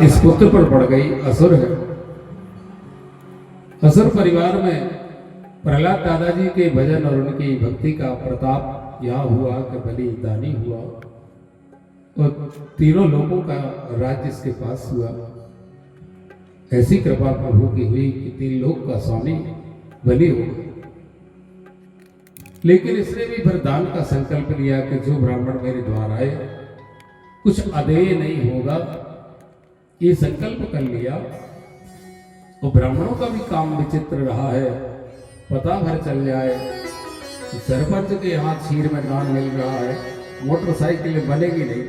इस पुत्र पर पड़ गई असुर है। असुर परिवार में प्रहलाद दादाजी के भजन और उनकी भक्ति का प्रताप यहाँ हुआ कि बलिदानी हुआ और तीनों लोगों का राज्य इसके पास हुआ। ऐसी कृपा प्रभु की हुई कि तीन लोक का स्वामी बलि हो गए। लेकिन इसने भी वरदान का संकल्प लिया कि जो ब्राह्मण मेरे द्वार आए कुछ अदेय नहीं होगा, ये संकल्प कर लिया। तो ब्राह्मणों का भी काम विचित्र रहा है। पता भर चल जाए सरपंच के यहाँ खीर में दान मिल रहा है, मोटरसाइकिल बनेगी नहीं,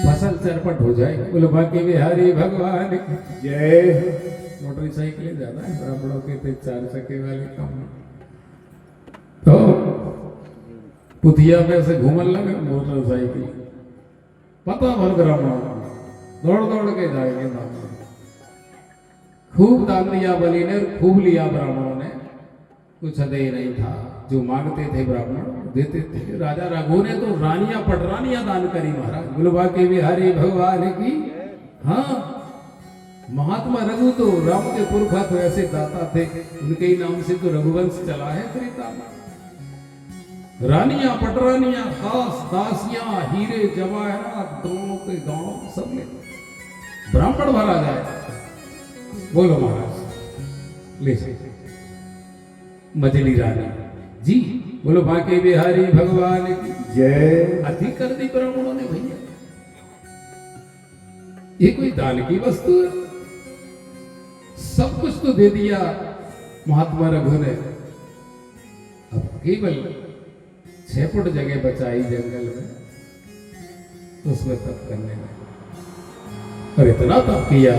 फसल चरपट हो जाए। बोले बाकी बिहारी भगवान जय। मोटरसाइकिलें ज्यादा है ब्राह्मणों के, थे 4 चक्के वाले काम। तो पुथिया पे से घूमन लगे मोटरसाइकिल, पता भर ब्राह्मणों दौड़ दौड़ के जाएंगे दान। खूब दान दिया बलि ने, खूब लिया ब्राह्मणों ने, कुछ अदेय नहीं था। जो मांगते थे ब्राह्मण देते थे। राजा रघु ने तो रानियां पटरानियां दान करी महाराज। बुलवा के बिहारी भगवान की। हाँ, महात्मा रघु तो राम के पुरखा तो ऐसे दाता थे, उनके ही नाम से तो रघुवंश चला है त्रेता में। रानियां पटरानियां खास दासियां हीरे जवाहरात दोनों के गांव सब में ब्राह्मण भरा जाए। बोलो महाराज ले मजली रानी जी। बोलो बाके बिहारी भगवान की जय। अधिक कर दी ब्राह्मणों ने भैया। ये कोई दान की वस्तु है? सब कुछ तो दे दिया महात्मा रघु ने। अब केवल 6 फुट जगह बचाई जंगल में, उसमें तप करने में। और इतना तप किया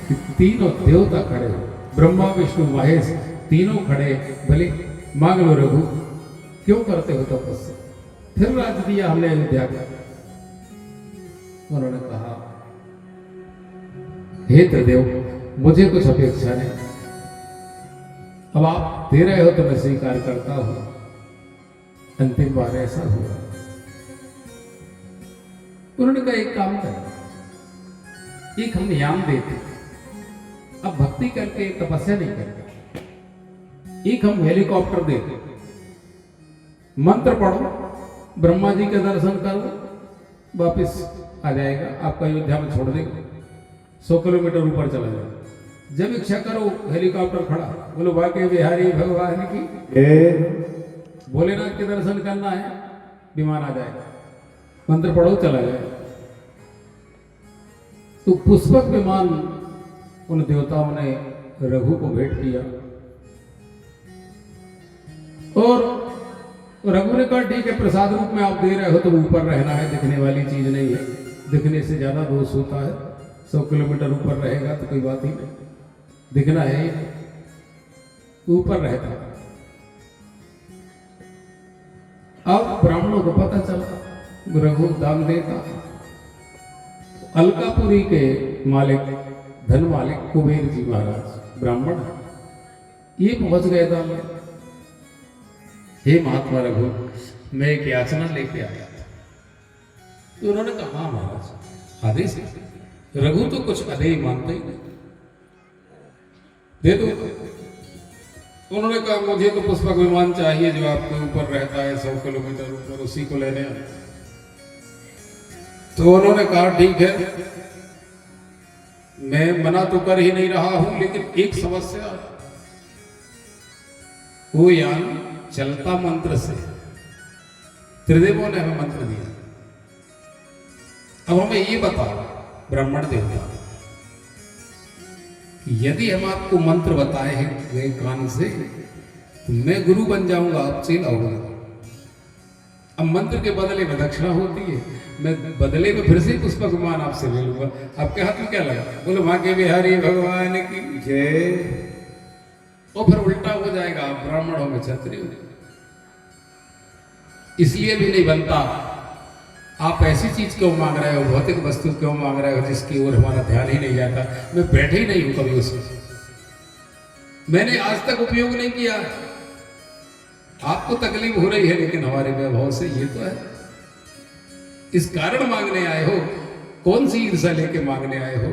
कि तीनों देवता खड़े, ब्रह्मा विष्णु महेश तीनों खड़े। भले मांग लो रघु, क्यों करते हो तपस्या? फिर राज दिया हमने अयोध्या का। उन्होंने कहा हे त्रिदेव, मुझे कुछ अपेक्षा नहीं, अब आप दे रहे हो तो मैं स्वीकार करता हूं। अंतिम बार ऐसा हुआ। उन्होंने कहा एक काम करें, एक हम याम देते, अब भक्ति करके तपस्या नहीं करते, एक हम हेलीकॉप्टर देते, मंत्र पढ़ो, ब्रह्मा जी के दर्शन करो, वापिस आ जाएगा, आपका अयोध्या में छोड़ देगा, 100 किलोमीटर ऊपर चला जाएगा। जब इच्छा करो हेलीकॉप्टर खड़ा, बोलो बाके बिहारी भगवान की। भोलेनाथ के दर्शन करना है, विमान आ जाएगा, मंत्र पढ़ो चला जाएगा। तो पुष्पक विमान उन देवताओं ने रघु को भेंट किया। और रघु ने कहा ठीक है, प्रसाद रूप में आप दे रहे हो तो ऊपर रहना है, दिखने वाली चीज नहीं है, दिखने से ज्यादा दोष होता है। 100 किलोमीटर ऊपर रहेगा तो कोई बात ही नहीं, दिखना है ऊपर रहता है। अब ब्राह्मणों को पता चला रघु दान देता। अलकापुरी के मालिक, धन मालिक कुबेर जी महाराज ब्राह्मण, ये पहुंच गए दान में। हे महात्मा रघु, मैं एक याचना लेके आया था। तो उन्होंने कहा हाँ महाराज आदेश है। रघु तो कुछ अदेय मानते ही नहीं, दे दो। उन्होंने कहा मुझे तो पुष्पक विमान चाहिए जो आपके ऊपर रहता है 100 किलोमीटर ऊपर, उसी को लेने आए। तो उन्होंने कहा ठीक है, मैं मना तो कर ही नहीं रहा हूं, लेकिन एक समस्या, वो यान चलता मंत्र से, त्रिदेवों ने हमें मंत्र दिया। अब हमें ये बताओ ब्राह्मण देवता, यदि हम आपको मंत्र बताए हैं गए कान से, तो मैं गुरु बन जाऊंगा, आप चेला होगा। अब मंत्र के बदले में दक्षिणा होती है, मैं बदले में फिर से पुष्पक विमान आपसे ले लूंगा। आपके हाथ में क्या लगा? बोलो भाग्य बिहारी भगवान की जय। और फिर उल्टा हो जाएगा, आप ब्राह्मणों में क्षत्रिय हो। इसलिए भी नहीं बनता। आप ऐसी चीज क्यों मांग रहे हो, भौतिक वस्तु क्यों मांग रहे हो जिसकी ओर हमारा ध्यान ही नहीं जाता। मैं बैठे ही नहीं हूं कभी उसमें, मैंने आज तक उपयोग नहीं किया। आपको तकलीफ हो रही है, लेकिन हमारे वैभव से ये तो है। इस कारण मांगने आए हो कौन सी ईर्षा लेके मांगने आए हो?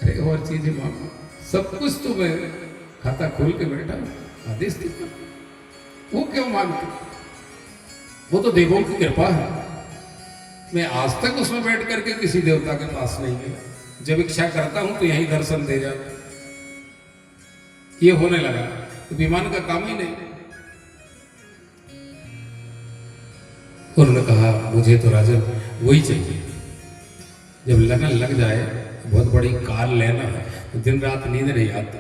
अरे और चीजें मांगो, सब कुछ तो मैं खाता खोल के बैठा आदेश देता, वो क्यों मांगते? वो तो देवों की कृपा है। मैं आज तक उसमें बैठ करके किसी देवता के पास नहीं गया। जब इच्छा करता हूं तो यही दर्शन दे जाता। ये होने लगा तो विमान का काम ही नहीं। उन्होंने कहा मुझे तो राजन वही चाहिए, जब लगन लग जाए बहुत बड़ी कार लेना है तो दिन रात नींद नहीं आती।